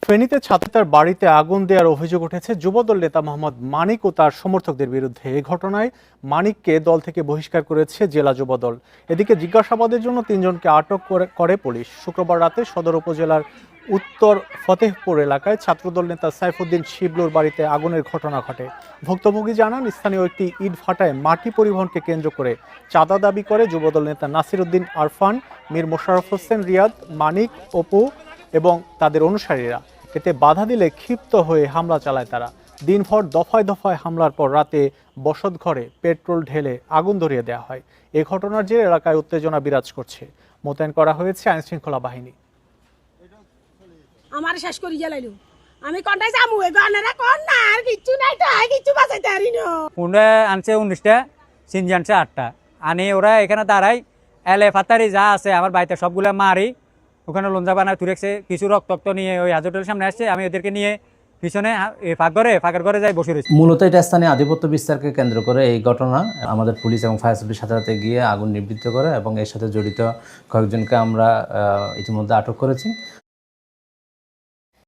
ফেনীতে ছাত্রী তার বাড়িতে আগুন দেওয়ার অভিযোগ উঠেছে যুবদল নেতা মোহাম্মদ মানিক ও তার সমর্থকদের বিরুদ্ধে। এই ঘটনায় মানিককে দল থেকে বহিষ্কার করেছে জেলা যুবদল। এদিকে জিজ্ঞাসাবাদের জন্য তিনজনকে আটক করে পুলিশ। শুক্রবার রাতে সদর উপজেলার উত্তর ফতেহপুর এলাকায় ছাত্রদল নেতা সাইফুদ্দিন শিবলুর বাড়িতে আগুনের ঘটনা ঘটে। ভুক্তভোগী জানান, স্থানীয় একটি ইট ভাটায় মাটি পরিবহনকে কেন্দ্র করে চাঁদা দাবি করে যুবদল নেতা নাসিরউদ্দিন আরফান, মীর মোশাররফ হোসেন রিয়াদ, মানিক, অপু এবং তাদের অনুসারীরা। এতে বাধা দিলে ক্ষিপ্ত হয়ে হামলা চালায় তারা। দিনভর দফায় দফায় হামলার পর রাতে বসতঘরে পেট্রোল ঢেলে আগুন ধরিয়ে দেওয়া হয়। এ ঘটনার জেরে এলাকায় উত্তেজনা বিরাজ করছে। মোতায়েন করা হয়েছে আইনশৃঙ্খলা বাহিনী। আমার শেষ করি জ্বালাইলো, আমি কোনটাই যামু? এই গানেরা কোন না, আর কিচ্ছু নাই তো, আর কিচ্ছু বাঁচাইতে পারি না। পুনে আনছে 19টা, সিনজি আনছে 8টা। আনি ওরা এখানে দাঁড়াই, এলে ফাতারি যা আছে আমার বাড়িতে সবগুলা মারি। ওখানে লঞ্জা বানায় তুলেছে, কিছু রক্ত নিয়ে ওই হাজতের সামনে আসছে। আমি ওদেরকে নিয়ে পিছনে ফাঁকের ঘরে যাই বসে রয়েছি। মূলত এটা স্থানীয় আধিপত্য বিস্তারকে কেন্দ্র করে এই ঘটনা। আমাদের পুলিশ এবং ফায়ার সার্ভিস সাথে সাথে গিয়ে আগুন নিবৃত্ত করে এবং এর সাথে জড়িত কয়েকজনকে আমরা ইতিমধ্যে আটক করেছি।